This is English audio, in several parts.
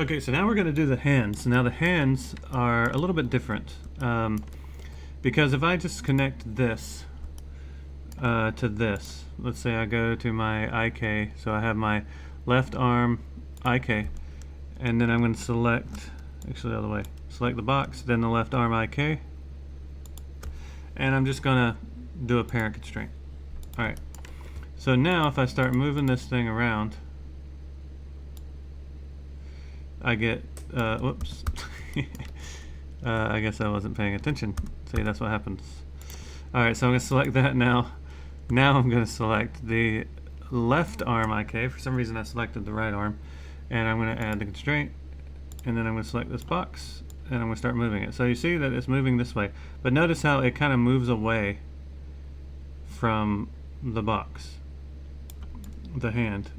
Okay, so now we're going to do the hands. Now the hands are a little bit different because if I just connect this to this, let's say I go to my IK, so I have my left arm IK, and then I'm going to select, actually the other way, select the box, then the left arm IK, and I'm just going to do a parent constraint. Alright, so now if I start moving this thing around, I get, whoops, I guess I wasn't paying attention. See, that's what happens. Alright, so I'm going to select that now. Now I'm going to select the left arm IK. For some reason I selected the right arm. And I'm going to add the constraint. And then I'm going to select this box. And I'm going to start moving it. So you see that it's moving this way. But notice how it kind of moves away from the box. The hand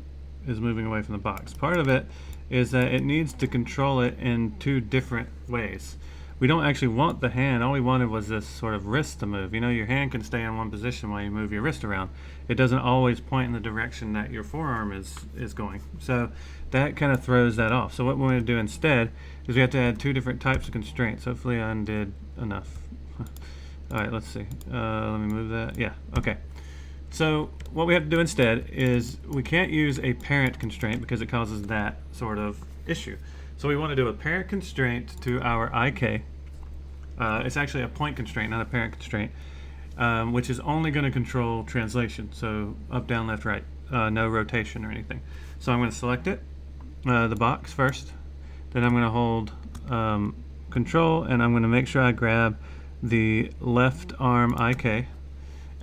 is moving away from the box. Part of it is that it needs to control it in two different ways. We don't actually want the hand. All we wanted was this sort of wrist to move. You know, your hand can stay in one position while you move your wrist around. It doesn't always point in the direction that your forearm is going. So that kind of throws that off. So what we're going to do instead is we have to add two different types of constraints. Hopefully I undid enough. All right, let's see. Let me move that. Yeah, okay. So what we have to do instead is we can't use a parent constraint because it causes that sort of issue. So we want to do a parent constraint to our IK. It's actually a point constraint, not a parent constraint, which is only going to control translation. So up, down, left, right, no rotation or anything. So I'm going to select it, the box first. Then I'm going to hold control, and I'm going to make sure I grab the left arm IK.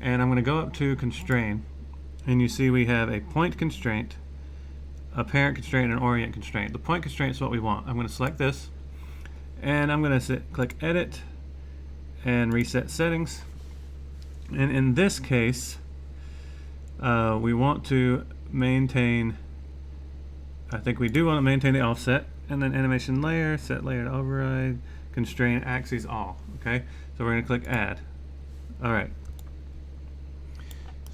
And I'm going to go up to constrain, and you see we have a point constraint, a parent constraint, and an orient constraint. The point constraint is what we want. I'm going to select this, and I'm going to click edit and reset settings. And in this case, we want to maintain, I think we do want to maintain the offset, and then animation layer, set layer to override, constraint axes all. Okay, so we're going to click add. All right.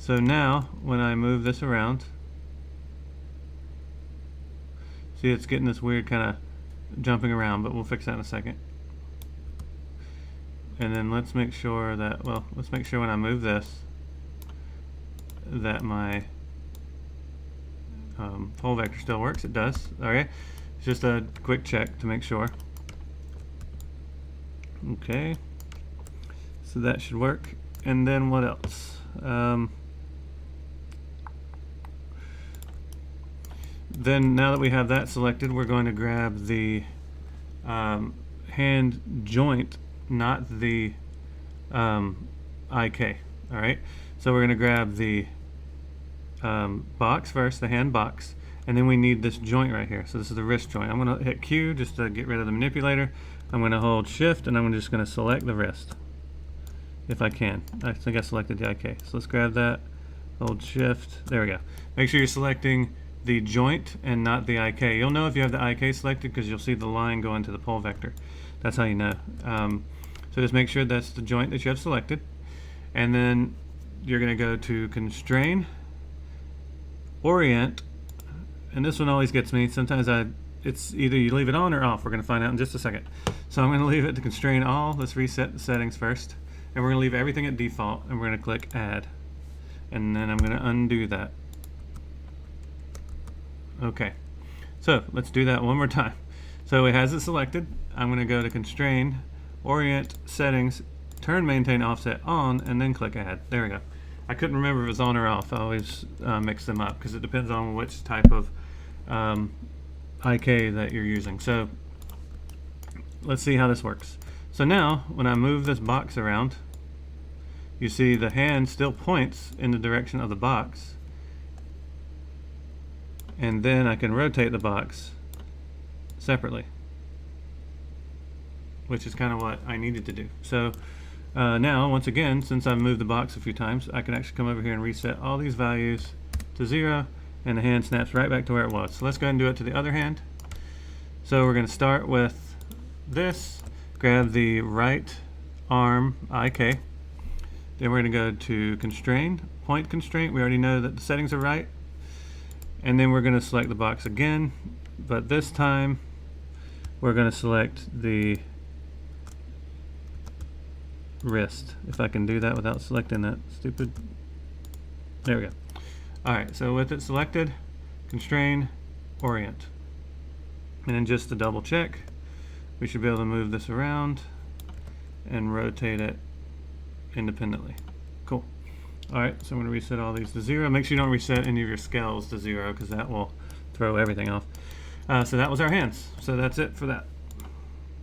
So now, when I move this around, see it's getting this weird kind of jumping around, but we'll fix that in a second. And then let's make sure that, well, let's make sure when I move this, that my pole vector still works. It does. Alright, it's just a quick check to make sure. Okay, so that should work. And then what else? Then now that we have that selected, we're going to grab the hand joint, not the IK. Alright, so we're going to grab the box first, the hand box, and then we need this joint right here. So this is the wrist joint. I'm going to hit Q just to get rid of the manipulator. I'm going to hold shift, and I'm just going to select the wrist if I can. I think I selected the IK. So let's grab that, hold shift, there we go. Make sure you're selecting the joint and not the IK. You'll know if you have the IK selected because you'll see the line go into the pole vector. That's how you know. So just make sure that's the joint that you have selected, and then you're going to go to constrain, orient, and this one always gets me. Sometimes it's either you leave it on or off. We're going to find out in just a second. So I'm going to leave it to constrain all. Let's reset the settings first, and we're going to leave everything at default, and we're going to click add, and then I'm going to undo that. Okay, so let's do that one more time. So it has it selected. I'm going to go to constrain, orient, settings, turn maintain offset on, and then click add. There we go. I couldn't remember if it was on or off. I always mix them up because it depends on which type of IK that you're using. So let's see how this works. So now when I move this box around, you see the hand still points in the direction of the box, and then I can rotate the box separately, which is kind of what I needed to do. So now, once again, since I've moved the box a few times, I can actually come over here and reset all these values to 0, and the hand snaps right back to where it was. So let's go ahead and do it to the other hand. So we're going to start with this, grab the right arm IK, then we're going to go to constrain, point constraint. We already know that the settings are right. And then we're going to select the box again, but this time we're going to select the wrist. If I can do that without selecting that stupid. There we go. Alright, so with it selected, constrain, orient. And then just to double check, we should be able to move this around and rotate it independently. Cool. Alright, so I'm going to reset all these to 0. Make sure you don't reset any of your scales to 0 because that will throw everything off. So that was our hands. So that's it for that.